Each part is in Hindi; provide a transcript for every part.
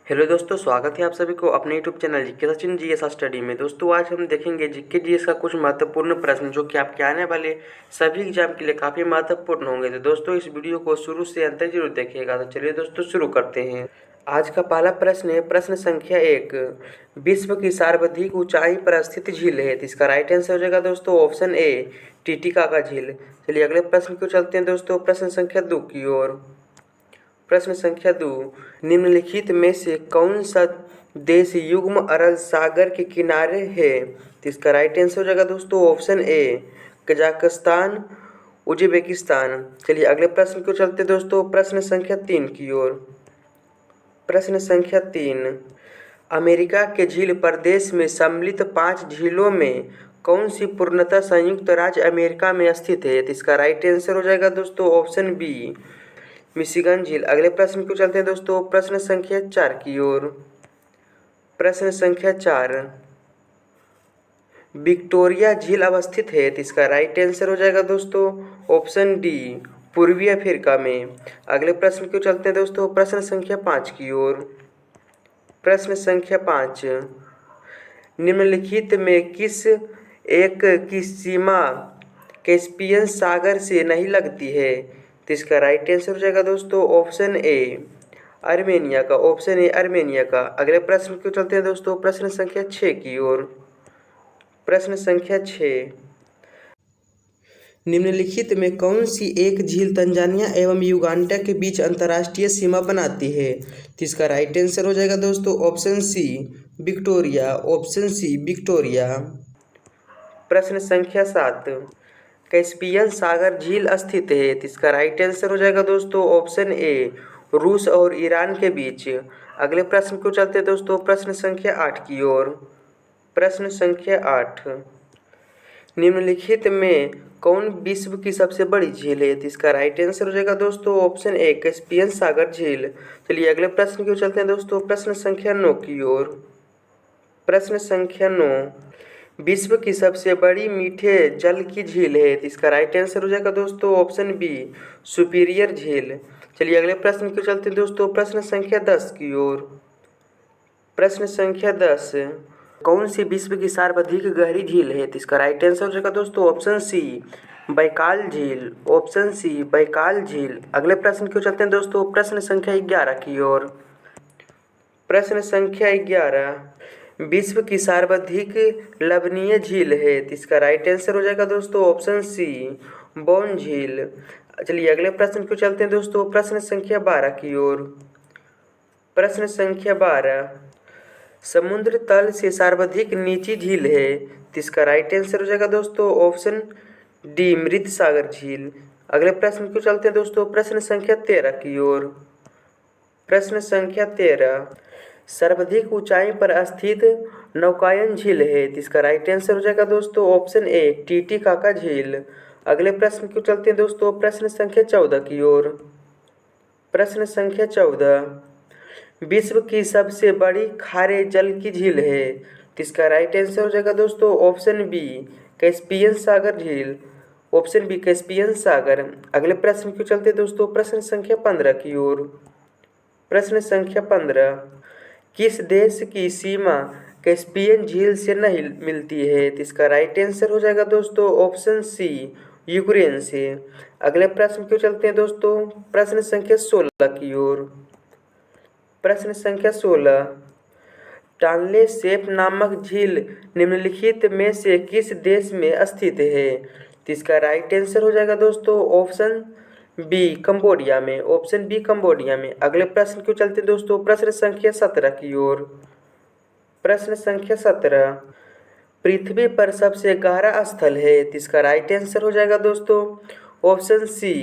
हेलो दोस्तों, स्वागत है आप सभी को अपने YouTube channel GK Sachin GS study में। दोस्तों आज हम देखेंगे जीके जीएस का कुछ महत्वपूर्ण प्रश्न जो कि आपके आने वाले सभी एग्जाम के लिए काफ़ी महत्वपूर्ण होंगे। तो दोस्तों इस वीडियो को शुरू से अंत तक जरूर देखिएगा। तो चलिए दोस्तों शुरू करते हैं। आज का पहला प्रश्न है प्रश्न संख्या 1। विश्व की सर्वाधिक ऊंचाई पर स्थित झील है। तो इसका राइट आंसर हो जाएगा दोस्तों ऑप्शन ए टिटिकाका झील। चलिए अगले प्रश्न को चलते हैं दोस्तों प्रश्न संख्या 2 की ओर। प्रश्न संख्या 2। निम्नलिखित में से कौन सा देश युग्म अरल सागर के किनारे है। तो इसका राइट आंसर हो जाएगा दोस्तों ऑप्शन ए कजाकिस्तान उज्बेकिस्तान। चलिए अगले प्रश्न को चलते दोस्तों प्रश्न संख्या 3 की ओर। प्रश्न संख्या 3। अमेरिका के झील प्रदेश में सम्मिलित 5 झीलों में कौन सी पूर्णतः संयुक्त राज्य अमेरिका में स्थित है। तो इसका राइट आंसर हो जाएगा दोस्तों ऑप्शन बी मिशिगन झील। अगले प्रश्न को चलते हैं दोस्तों प्रश्न संख्या 4 की ओर। प्रश्न संख्या 4। विक्टोरिया झील अवस्थित है। तो इसका राइट आंसर हो जाएगा दोस्तों ऑप्शन डी पूर्वी अफ्रीका में। अगले प्रश्न को चलते हैं दोस्तों प्रश्न संख्या 5 की ओर। प्रश्न संख्या 5। निम्नलिखित में किस एक की सीमा कैस्पियन सागर से नहीं लगती है। तो इसका राइट आंसर हो जाएगा दोस्तों ऑप्शन ए आर्मेनिया का। ऑप्शन ए आर्मेनिया का। अगले प्रश्न को चलते हैं दोस्तों प्रश्न संख्या 6 की ओर। प्रश्न संख्या 6। निम्नलिखित में कौन सी एक झील तंजानिया एवं युगांडा के बीच अंतर्राष्ट्रीय सीमा बनाती है। तो इसका राइट आंसर हो जाएगा दोस्तों option C Victoria. Option C Victoria. प्रश्न संख्या 7। कैस्पियन सागर झील स्थित है। तो इसका राइट आंसर हो जाएगा दोस्तों ऑप्शन ए रूस और ईरान के बीच। अगले प्रश्न को चलते हैं दोस्तों प्रश्न संख्या 8 की ओर। प्रश्न संख्या 8। निम्नलिखित में कौन विश्व की सबसे बड़ी झील है। तो इसका राइट आंसर हो जाएगा दोस्तों ऑप्शन ए कैस्पियन सागर झील। चलिए अगले प्रश्न को चलते हैं दोस्तों प्रश्न संख्या 9 की ओर। प्रश्न संख्या 9। विश्व की सबसे बड़ी मीठे जल की झील है। तो इसका राइट आंसर हो जाएगा दोस्तों ऑप्शन बी सुपीरियर झील। चलिए अगले प्रश्न को चलते हैं दोस्तों प्रश्न संख्या 10 की ओर। प्रश्न संख्या 10। कौन सी विश्व की सर्वाधिक गहरी झील है। तो इसका राइट आंसर हो जाएगा दोस्तों ऑप्शन सी बैकाल झील। ऑप्शन सी बैकाल झील। अगले प्रश्न को चलते हैं दोस्तों प्रश्न संख्या 11 की ओर। प्रश्न संख्या 11। विश्व की सर्वाधिक लवणीय झील है। तो इसका राइट आंसर हो जाएगा दोस्तों ऑप्शन सी बोन झील। चलिए अगले प्रश्न को चलते हैं दोस्तों प्रश्न संख्या 12 की ओर। प्रश्न संख्या 12। समुद्र तल से सर्वाधिक नीची झील है। तो इसका राइट आंसर हो जाएगा दोस्तों ऑप्शन डी मृत सागर झील। अगले प्रश्न को चलते हैं दोस्तों प्रश्न संख्या 13 की ओर। प्रश्न संख्या 13। सर्वाधिक ऊंचाई पर स्थित नौकायन झील है। तो इसका राइट आंसर हो जाएगा दोस्तों ऑप्शन ए टिटिकाका झील। अगले प्रश्न को चलते हैं दोस्तों प्रश्न संख्या 14 की ओर। प्रश्न संख्या 14। विश्व की सबसे बड़ी खारे जल की झील है। तो इसका राइट आंसर हो जाएगा दोस्तों ऑप्शन बी कैस्पियन सागर झील। ऑप्शन बी कैस्पियन सागर। अगले प्रश्न को चलते हैं दोस्तों प्रश्न संख्या 15 की ओर। प्रश्न संख्या 15। किस देश की सीमा कैस्पियन झील से नहीं मिलती है। तो इसका राइट आंसर हो जाएगा दोस्तों ऑप्शन सी यूक्रेन से। अगले प्रश्न को चलते हैं दोस्तों प्रश्न संख्या 16 की ओर। प्रश्न संख्या 16। टानले सेप नामक झील निम्नलिखित में से किस देश में स्थित है। तो इसका राइट आंसर हो जाएगा दोस्तों ऑप्शन बी कंबोडिया में। ऑप्शन बी कंबोडिया में। अगले प्रश्न को चलते हैं दोस्तों प्रश्न संख्या 17 की ओर। प्रश्न संख्या 17। पृथ्वी पर सबसे गहरा स्थल है। तो इसका राइट आंसर हो जाएगा दोस्तों ऑप्शन सी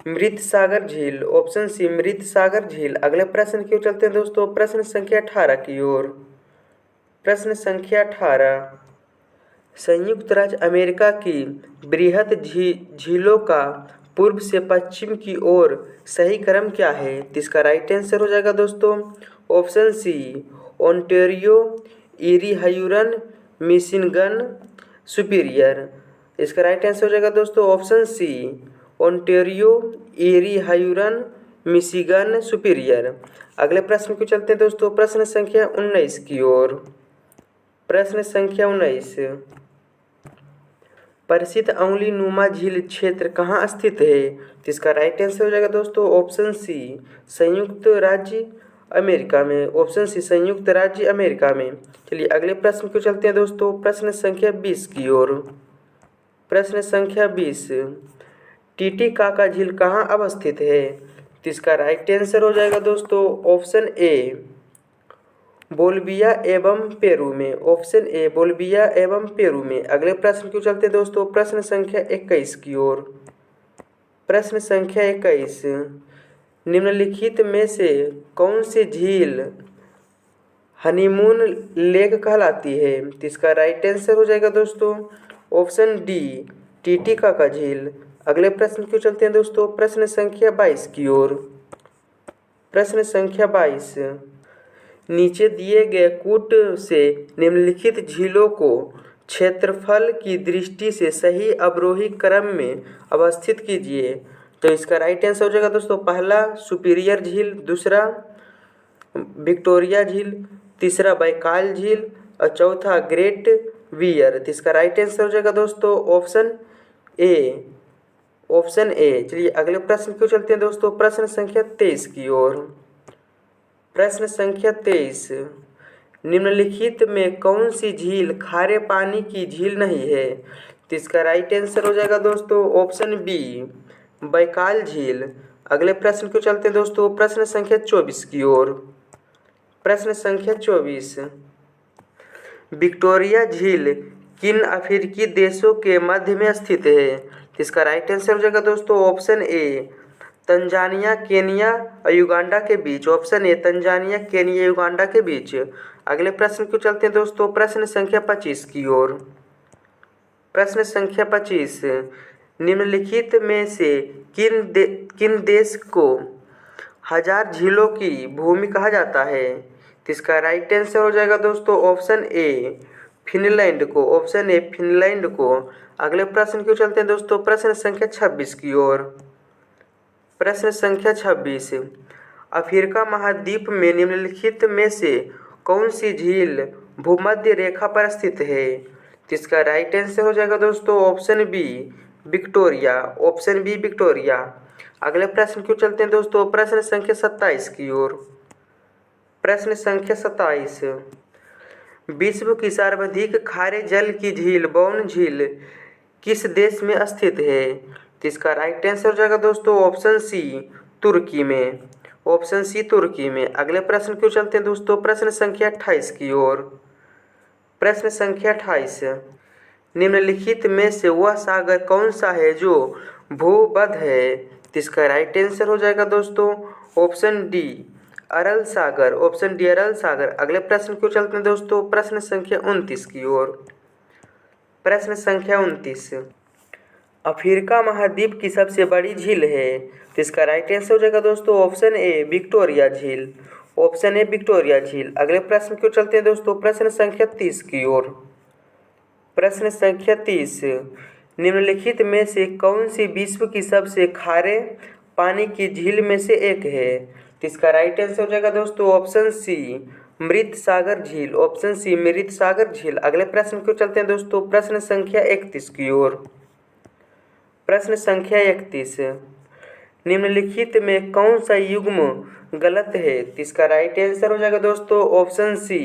मृत सागर झील। ऑप्शन सी मृत सागर झील। अगले प्रश्न की ओर चलते हैं दोस्तों प्रश्न संख्या 18 की ओर। प्रश्न संख्या 18। संयुक्त राज्य अमेरिका की बृहद झीलों का पूर्व से पश्चिम की ओर सही क्रम क्या है। तो इसका राइट आंसर हो जाएगा दोस्तों option C Ontario Erie Huron Michigan Superior. इसका राइट आंसर हो जाएगा दोस्तों option C Ontario Erie Huron Michigan Superior. अगले प्रश्न को चलते हैं दोस्तों प्रश्न संख्या 19 की ओर। प्रश्न संख्या 19, प्रसिद्ध उंगली नुमा झील क्षेत्र कहाँ स्थित है? तो इसका राइट आंसर हो जाएगा दोस्तों ऑप्शन सी संयुक्त राज्य अमेरिका में। ऑप्शन सी संयुक्त राज्य अमेरिका में। चलिए अगले प्रश्न को चलते हैं दोस्तों प्रश्न संख्या 20 की ओर। प्रश्न संख्या 20, टीटीकाका झील कहाँ अवस्थित है? तो इसका राइट आंसर हो जाएगा दोस्तों ऑप्शन ए बोलिविया एवं पेरू में। ऑप्शन ए बोलिविया एवं पेरू में। अगले प्रश्न को चलते हैं दोस्तों प्रश्न संख्या 21 की ओर। प्रश्न संख्या 21, निम्नलिखित में से कौन सी झील हनीमून लेक कहलाती है? तो इसका राइट आंसर हो जाएगा दोस्तों ऑप्शन डी टीटीकाका झील। अगले प्रश्न को चलते हैं दोस्तों प्रश्न संख्या 22 की ओर। प्रश्न संख्या 22, नीचे दिए गए कूट से निम्नलिखित झीलों को क्षेत्रफल की दृष्टि से सही अवरोही क्रम में अवस्थित कीजिए। तो इसका राइट आंसर हो जाएगा दोस्तों पहला सुपीरियर झील, दूसरा विक्टोरिया झील, तीसरा बैकाल झील और चौथा ग्रेट वियर। तो इसका राइट आंसर हो जाएगा दोस्तों ऑप्शन ए। Option A. चलिए अगले प्रश्न को चलते हैं दोस्तों प्रश्न संख्या 23 की ओर। प्रश्न संख्या 23, निम्नलिखित में कौन सी झील खारे पानी की झील नहीं है? तो इसका राइट आंसर हो जाएगा दोस्तों ऑप्शन बी बैकाल झील। अगले प्रश्न को चलते हैं दोस्तों प्रश्न संख्या 24 की ओर। प्रश्न संख्या 24, विक्टोरिया झील किन अफ्रीकी देशों के मध्य में स्थित है? तो इसका राइट आंसर हो जाएगा दोस्तों ऑप्शन ए तंजानिया केनिया और युगांडा के बीच। Option A Tanzania Kenya Uganda के बीच। अगले प्रश्न को चलते हैं दोस्तों प्रश्न संख्या 25 की ओर। प्रश्न संख्या 25, निम्नलिखित में से किन देश को हजार झीलों की भूमि कहा जाता है? तो इसका राइट आंसर हो जाएगा दोस्तों ऑप्शन ए फिनलैंड को। ऑप्शन ए फिनलैंड को। अगले प्रश्न को चलते हैं दोस्तों प्रश्न संख्या 26 की ओर। प्रश्न संख्या 26, अफ्रीका महाद्वीप में निम्नलिखित में से कौन सी झील भूमध्य रेखा पर स्थित है? तो इसका राइट आंसर हो जाएगा दोस्तों option B Victoria. Option B Victoria. अगले प्रश्न को चलते हैं दोस्तों प्रश्न संख्या 27 की ओर। प्रश्न संख्या 27, विश्व की सर्वाधिक खारे जल की झील बौन झील किस देश में स्थित है? तो इसका राइट आंसर हो जाएगा दोस्तों ऑप्शन सी तुर्की में। ऑप्शन सी तुर्की में। अगले प्रश्न को चलते हैं दोस्तों प्रश्न संख्या 28 की ओर। प्रश्न संख्या 28, निम्नलिखित में से वह सागर कौन सा है जो भूबद्ध है? तो इसका राइट आंसर हो जाएगा दोस्तों ऑप्शन डी अरल सागर। ऑप्शन डी अरल सागर। अगले प्रश्न को चलते हैं दोस्तों प्रश्न संख्या 29 की ओर। प्रश्न संख्या 29, अफ्रीका महाद्वीप की सबसे बड़ी झील है? तो इसका राइट आंसर हो जाएगा दोस्तों ऑप्शन ए विक्टोरिया झील। ऑप्शन ए विक्टोरिया झील। अगले प्रश्न को चलते हैं दोस्तों प्रश्न संख्या 30 की ओर। प्रश्न संख्या 30, निम्नलिखित में से कौन सी विश्व की सबसे खारे पानी की झील में से एक है? तो इसका राइट आंसर हो जाएगा दोस्तों ऑप्शन सी मृत सागर झील। ऑप्शन सी मृत सागर झील। अगले प्रश्न को चलते हैं दोस्तों प्रश्न संख्या 31 की ओर। प्रश्न संख्या 31, निम्नलिखित में कौन सा युग्म गलत है? तो इसका राइट आंसर हो जाएगा दोस्तों ऑप्शन सी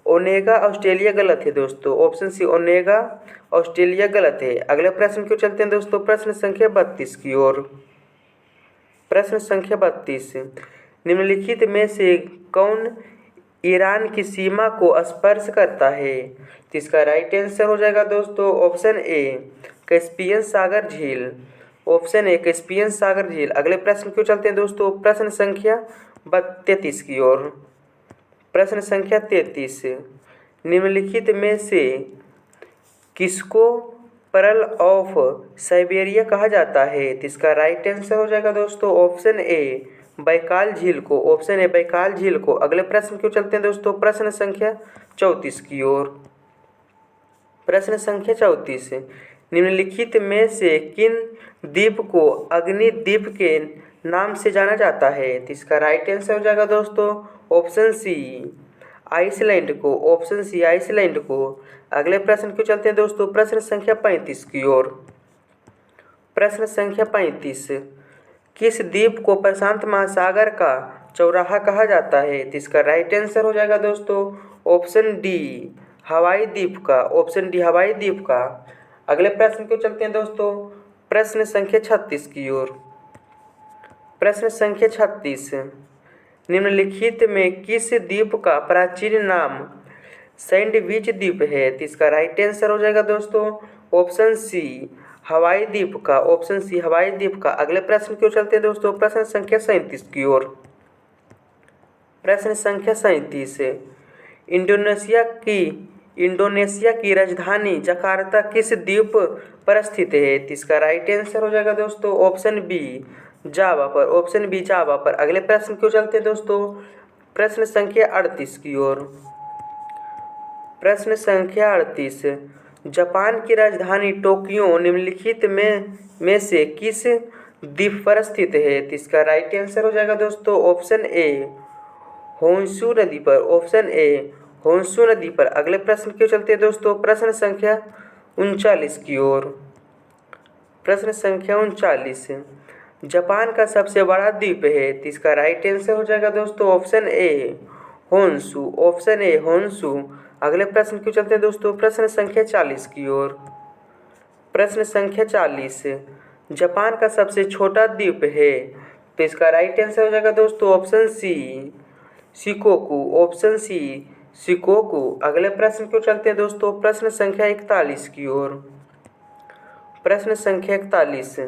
ओनेगा ऑस्ट्रेलिया गलत है दोस्तों। ऑप्शन सी ओनेगा ऑस्ट्रेलिया गलत है। अगले प्रश्न को चलते हैं दोस्तों प्रश्न संख्या 32 की ओर। प्रश्न संख्या 32, निम्नलिखित में से कौन ईरान की सीमा को स्पर्श करता है? तो इसका राइट आंसर हो जाएगा दोस्तों ऑप्शन ए कैस्पियन सागर झील। ऑप्शन ए कैस्पियन सागर झील। अगले प्रश्न को चलते हैं दोस्तों प्रश्न संख्या 33 की ओर। प्रश्न संख्या 33, निम्नलिखित में से किसको पर्ल ऑफ साइबेरिया कहा जाता है? तो इसका राइट आंसर हो जाएगा दोस्तों ऑप्शन ए बैकाल झील को। ऑप्शन ए बैकाल झील को। अगले प्रश्न को चलते हैं दोस्तों प्रश्न संख्या 34 की ओर। प्रश्न संख्या 34, निम्नलिखित में से किन द्वीप को अग्नि द्वीप के नाम से जाना जाता है? तो इसका राइट आंसर हो जाएगा दोस्तों ऑप्शन सी आइसलैंड को, ऑप्शन सी आइसलैंड को। अगले प्रश्न को चलते हैं दोस्तों प्रश्न संख्या 35 की ओर। प्रश्न संख्या 35, किस द्वीप को प्रशांत महासागर का चौराहा कहा जाता है? तो इसका राइट आंसर हो जाएगा दोस्तों ऑप्शन डी हवाई द्वीप का, ऑप्शन डी हवाई द्वीप का। अगले प्रश्न को चलते हैं दोस्तों प्रश्न संख्या 36 की ओर। प्रश्न संख्या 36, निम्नलिखित में किस द्वीप का प्राचीन नाम सैंडविच द्वीप है? तो इसका राइट आंसर हो जाएगा दोस्तों ऑप्शन सी हवाई द्वीप का, ऑप्शन सी हवाई द्वीप का। अगले प्रश्न की ओर चलते हैं दोस्तों प्रश्न संख्या 37 की ओर। प्रश्न संख्या 37, इंडोनेशिया की राजधानी जकार्ता किस द्वीप पर स्थित है? तो इसका राइट आंसर हो जाएगा दोस्तों ऑप्शन बी जावा पर, ऑप्शन बी जावा पर। अगले प्रश्न को चलते हैं दोस्तों प्रश्न संख्या 38 की ओर। प्रश्न संख्या 38, जापान की राजधानी टोक्यो निम्नलिखित में से किस द्वीप पर स्थित है? तो इसका राइट आंसर हो जाएगा दोस्तों ऑप्शन ए होन्शु नदी पर, ऑप्शन ए होन्शु नदी पर। अगले प्रश्न के चलते हैं दोस्तों प्रश्न संख्या 39 की ओर। प्रश्न संख्या 39, जापान का सबसे बड़ा द्वीप है? तो इसका राइट आंसर हो जाएगा दोस्तों option A Honshu, option A Honshu. अगले प्रश्न क्यों चलते हैं दोस्तों प्रश्न संख्या 40 की ओर। प्रश्न संख्या 40, जापान का सबसे छोटा द्वीप है? तो इसका राइट आंसर हो जाएगा दोस्तों option C Shikoku, option C Shikoku. अगले प्रश्न क्यों चलते हैं दोस्तों प्रश्न संख्या 41 की ओर। प्रश्न संख्या 41,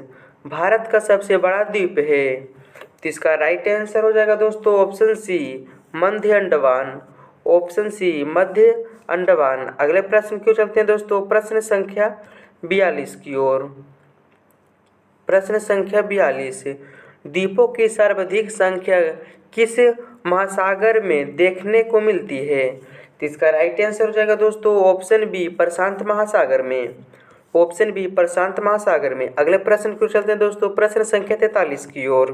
भारत का सबसे बड़ा द्वीप है? तो इसका राइट आंसर हो जाएगा दोस्तों ऑप्शन सी मध्य अंडमान, ऑप्शन सी मध्य अंडमान। अगले प्रश्न क्यों चलते हैं दोस्तों प्रश्न संख्या 42 की ओर। प्रश्न संख्या 42, द्वीपों की सर्वाधिक संख्या किस महासागर में देखने को मिलती है? तो इसका राइट आंसर हो जाएगा दोस्तों ऑप्शन बी प्रशांत महासागर में, ऑप्शन बी प्रशांत महासागर में। अगले प्रश्न क्यों चलते हैं दोस्तों प्रश्न संख्या 43 की ओर।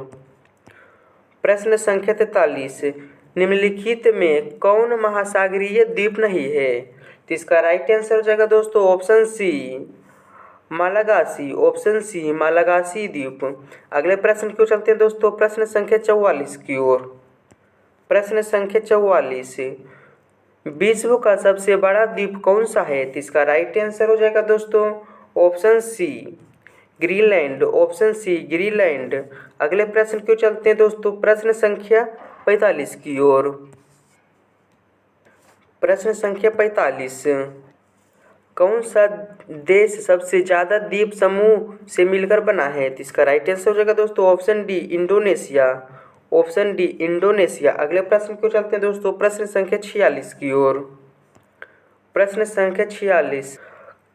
प्रश्न संख्या 43, निम्नलिखित में कौन महासागरीय द्वीप नहीं है? तो इसका राइट आंसर हो जाएगा दोस्तों option C Malagasy, option C Malagasy द्वीप। अगले प्रश्न क्यों चलते हैं दोस्तों प्रश्न संख्या 44 की ओर। प्रश्न संख्या 44, विश्व का सबसे बड़ा द्वीप कौन सा है? तो इसका राइट आंसर हो जाएगा दोस्तों option C Greenland, option C Greenland. अगले प्रश्न क्यों चलते हैं दोस्तों प्रश्न संख्या 45 की ओर। प्रश्न संख्या 45, कौन सा देश सबसे ज़्यादा द्वीप समूह से मिलकर बना है? तो इसका राइट आंसर हो जाएगा दोस्तों option D Indonesia, option D Indonesia. अगले प्रश्न क्यों चलते हैं दोस्तों प्रश्न संख्या 46 की ओर। प्रश्न संख्या 46,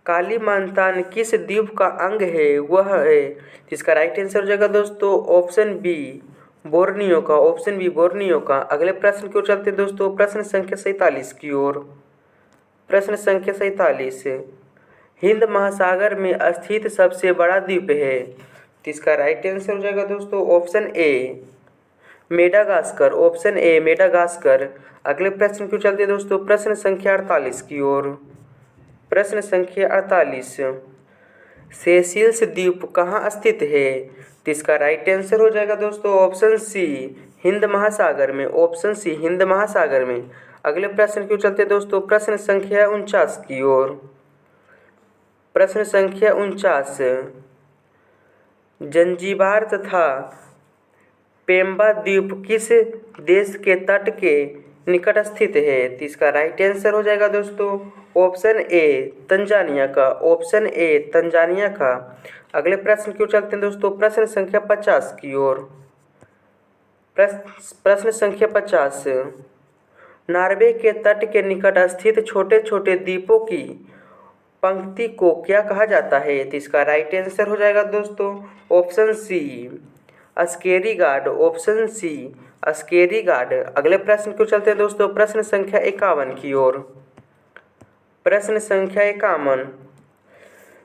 कालीमांतान किस द्वीप का अंग है? वह है, इसका राइट आंसर हो जाएगा दोस्तों ऑप्शन बी बोर्नियो का, ऑप्शन बी बोर्नियो का। अगले प्रश्न क्यों चलते हैं दोस्तों प्रश्न संख्या 47 की ओर। प्रश्न संख्या 47, हिंद महासागर में स्थित सबसे बड़ा द्वीप है? तो इसका राइट आंसर हो जाएगा दोस्तों option A Madagascar, option A Madagascar. अगले प्रश्न क्यों चलते हैं दोस्तों प्रश्न संख्या 48 की ओर। प्रश्न संख्या 48, सेशेल्स द्वीप कहाँ स्थित है? तो इसका राइट आंसर हो जाएगा दोस्तों ऑप्शन सी हिंद महासागर में, ऑप्शन सी हिंद महासागर में। अगले प्रश्न क्यों चलते हैं दोस्तों प्रश्न संख्या 49 की ओर। प्रश्न संख्या 49, जंजीबार तथा पेम्बा द्वीप किस देश के तट के निकट स्थित है? तो इसका राइट आंसर हो जाएगा दोस्तों ऑप्शन ए तंजानिया का, ऑप्शन ए तंजानिया का। अगले प्रश्न क्यों चलते हैं दोस्तों प्रश्न संख्या 50 की ओर। प्रश्न संख्या 50, नॉर्वे के तट के निकट स्थित छोटे छोटे द्वीपों की पंक्ति को क्या कहा जाता है? तो इसका राइट आंसर हो जाएगा दोस्तों ऑप्शन सी अस्केरीगार्ड, ऑप्शन सी अस्केरीगार्ड। अगले प्रश्न क्यों चलते हैं दोस्तों प्रश्न संख्या 51 की ओर। प्रश्न संख्या 51,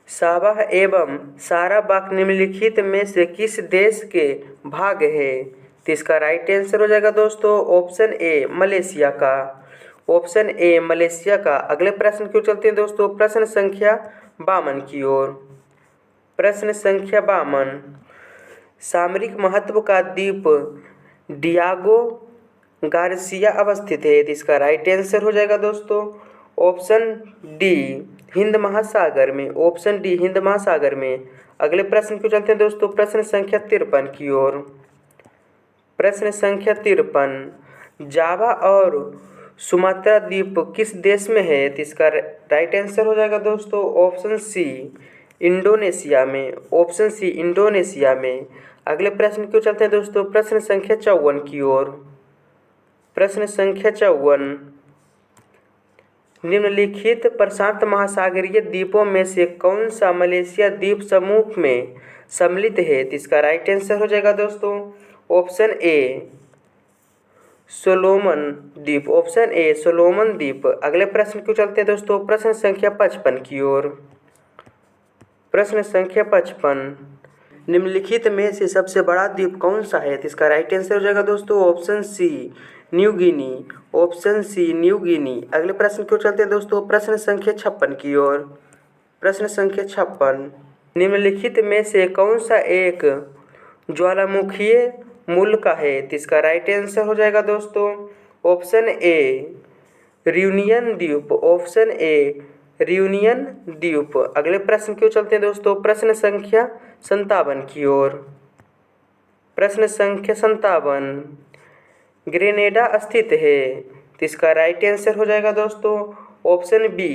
साबाह एवं साराबाक निम्नलिखित में से किस देश के भाग है? तो इसका राइट आंसर हो जाएगा दोस्तों ऑप्शन ए मलेशिया का। ऑप्शन ए मलेशिया का। अगले प्रश्न की ओर चलते हैं दोस्तों, प्रश्न संख्या 52 की ओर। प्रश्न संख्या 52, सामरिक महत्व का द्वीप डियागो गार्सिया अवस्थित है। तो इसका राइट आंसर हो जाएगा दोस्तों ऑप्शन डी हिंद महासागर में। ऑप्शन डी हिंद महासागर में। अगले प्रश्न की ओर चलते हैं दोस्तों, प्रश्न संख्या 53 की ओर। प्रश्न संख्या 53, जावा और सुमात्रा द्वीप किस देश में है? तो इसका राइट आंसर हो जाएगा दोस्तों ऑप्शन सी इंडोनेशिया में। ऑप्शन सी इंडोनेशिया में। अगले प्रश्न की ओर चलते हैं दोस्तों, प्रश्न संख्या 54 की ओर। प्रश्न संख्या 54, निम्नलिखित प्रशांत महासागरीय द्वीपों में से कौन सा मलेशिया द्वीप समूह में सम्मिलित है? तो इसका राइट आंसर हो जाएगा दोस्तों ऑप्शन ए सोलोमन द्वीप। ऑप्शन ए सोलोमन द्वीप। अगले प्रश्न की ओर चलते हैं दोस्तों, प्रश्न संख्या 55 की ओर। प्रश्न संख्या 55, निम्नलिखित में से सबसे बड़ा द्वीप कौन सा है? तो इसका राइट आंसर हो जाएगा दोस्तों option C New Guinea. Option C New Guinea. अगले प्रश्न की ओर चलते हैं दोस्तों, प्रश्न संख्या 56 की ओर। प्रश्न संख्या 56, निम्नलिखित में से कौन सा एक ज्वालामुखीय मूल का है? तो इसका राइट आंसर हो जाएगा दोस्तों ऑप्शन ए रियूनियन द्वीप। ऑप्शन ए रियूनियन द्वीप। अगले प्रश्न की ओर चलते हैं दोस्तों, प्रश्न संख्या 57 की ओर। प्रश्न संख्या 57, ग्रेनेडा स्थित है। तो इसका राइट आंसर हो जाएगा दोस्तों ऑप्शन बी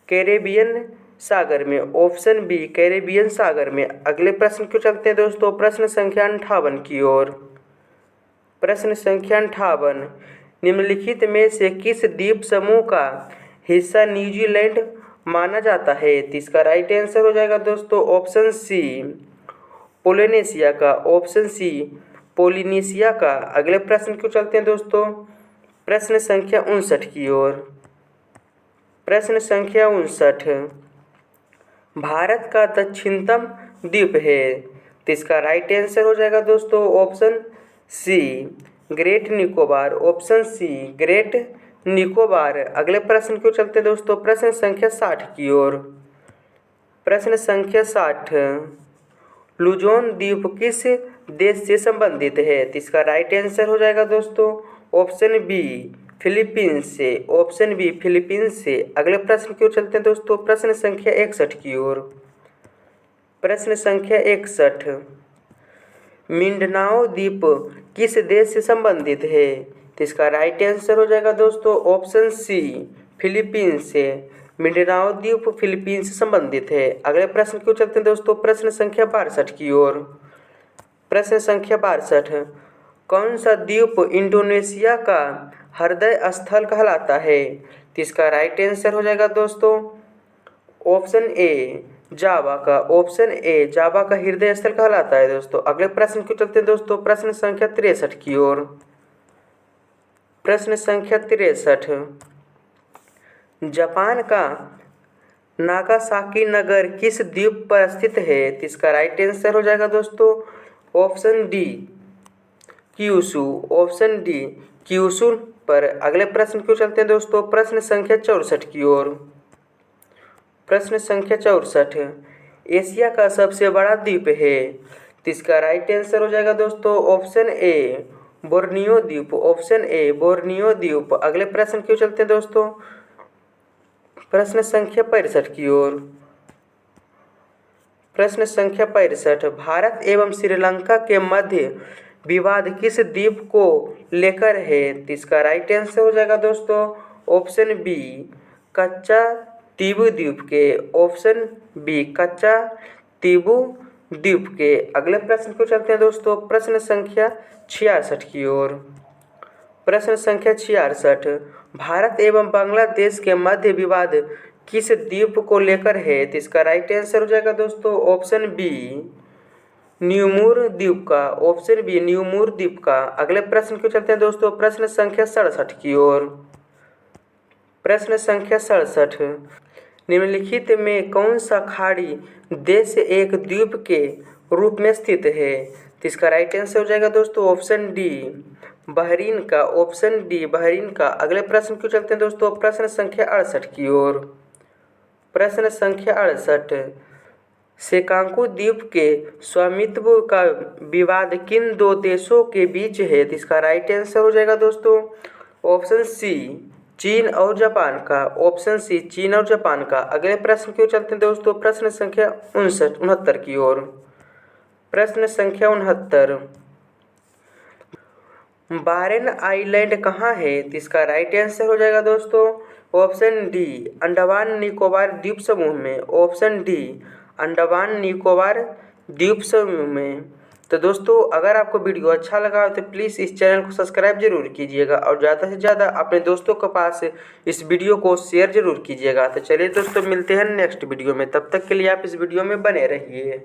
कैरेबियन सागर में। ऑप्शन बी कैरेबियन सागर में। अगले प्रश्न की ओर चलते हैं दोस्तों, प्रश्न संख्या 58 की ओर। प्रश्न संख्या 58, निम्नलिखित में से किस द्वीप समूह का हिस्सा न्यूजीलैंड माना जाता है? तो इसका राइट आंसर हो जाएगा दोस्तों ऑप्शन सी पोलिनेशिया का। ऑप्शन सी पोलिनेशिया का। अगले प्रश्न की ओर चलते हैं दोस्तों, प्रश्न संख्या 59 की ओर। प्रश्न संख्या 59, भारत का दक्षिणतम द्वीप है। तो इसका राइट आंसर हो जाएगा दोस्तों option C Great Nicobar. Option C Great Nicobar. अगले प्रश्न की ओर चलते हैं दोस्तों, प्रश्न संख्या 60 की ओर। प्रश्न संख्या 60, लुजोन द्वीप किस देश से संबंधित है? तो इसका राइट आंसर हो जाएगा दोस्तों ऑप्शन बी फिलीपींस से। ऑप्शन बी फिलीपींस से। अगले प्रश्न की ओर चलते हैं दोस्तों, प्रश्न संख्या 61 की ओर। प्रश्न संख्या 61, मिंडनाओ द्वीप किस देश से संबंधित है? तो इसका राइट आंसर हो जाएगा दोस्तों ऑप्शन सी फिलीपींस से। मिंडनाओ द्वीप फिलीपींस से संबंधित है। अगले प्रश्न की ओर चलते हैं दोस्तों, प्रश्न संख्या 62 की ओर। प्रश्न संख्या 62, कौन सा द्वीप इंडोनेशिया का हृदय स्थल कहलाता है? तो इसका राइट आंसर हो जाएगा दोस्तों ऑप्शन ए जावा का। ऑप्शन ए जावा का हृदय स्थल कहलाता है दोस्तों। अगले प्रश्न की चलते हैं दोस्तों, प्रश्न संख्या 63 की ओर। प्रश्न संख्या 63, जापान का नागासाकी नगर किस द्वीप पर स्थित है? तो इसका राइट आंसर हो जाएगा दोस्तों option D Kyushu. Option D Kyushu पर। अगले प्रश्न की ओर चलते हैं दोस्तों, प्रश्न संख्या 64 की ओर। प्रश्न संख्या 64, एशिया का सबसे बड़ा द्वीप है। तो इसका राइट आंसर हो जाएगा दोस्तों ऑप्शन ए बोर्नियो द्वीप। ऑप्शन ए बोर्नियो द्वीप। अगले प्रश्न की ओर चलते हैं दोस्तों, प्रश्न संख्या 65 की ओर। प्रश्न संख्या 65, भारत एवं श्रीलंका के मध्य विवाद किस द्वीप को लेकर है? तो इसका राइट आंसर हो जाएगा दोस्तों ऑप्शन बी कच्चा तीबू द्वीप के। ऑप्शन बी कच्चा तीबू द्वीप के। अगले प्रश्न को चलते हैं दोस्तों, प्रश्न संख्या 66 की ओर। प्रश्न संख्या 66, भारत एवं बांग्लादेश के मध्य विवाद किस द्वीप को लेकर है? तो इसका राइट आंसर हो जाएगा दोस्तों ऑप्शन बी न्यूमूर द्वीप का। ऑप्शन बी न्यूमूर द्वीप का। अगले प्रश्न को चलते हैं दोस्तों, प्रश्न संख्या 67 की ओर। प्रश्न संख्या 67, निम्नलिखित में कौन सा खाड़ी देश एक द्वीप के रूप में स्थित है? तो इसका राइट आंसर हो जाएगा दोस्तों ऑप्शन डी बहरीन का। ऑप्शन डी बहरीन का। अगले प्रश्न क्यों चलते हैं दोस्तों प्रश्न संख्या 68 की ओर। प्रश्न संख्या 68, सेकांकू द्वीप के स्वामित्व का विवाद किन दो देशों के बीच है? तो इसका राइट आंसर हो जाएगा दोस्तों ऑप्शन सी चीन और जापान का। ऑप्शन सी चीन और जापान का। अगले प्रश्न क्यों चलते हैं दोस्तों प्रश्न संख्या 69 की ओर। प्रश्न संख्या 69, बारेन आइलैंड कहाँ है? तो इसका राइट आंसर हो जाएगा दोस्तों ऑप्शन डी अंडमान निकोबार द्वीप समूह में। ऑप्शन डी अंडमान निकोबार द्वीप समूह में। तो दोस्तों अगर आपको वीडियो अच्छा लगा तो प्लीज़ इस चैनल को सब्सक्राइब जरूर कीजिएगा और ज़्यादा से ज़्यादा अपने दोस्तों के पास इस वीडियो को शेयर जरूर कीजिएगा। तो चलिए दोस्तों मिलते हैं नेक्स्ट वीडियो में, तब तक के लिए आप इस वीडियो में बने रहिए।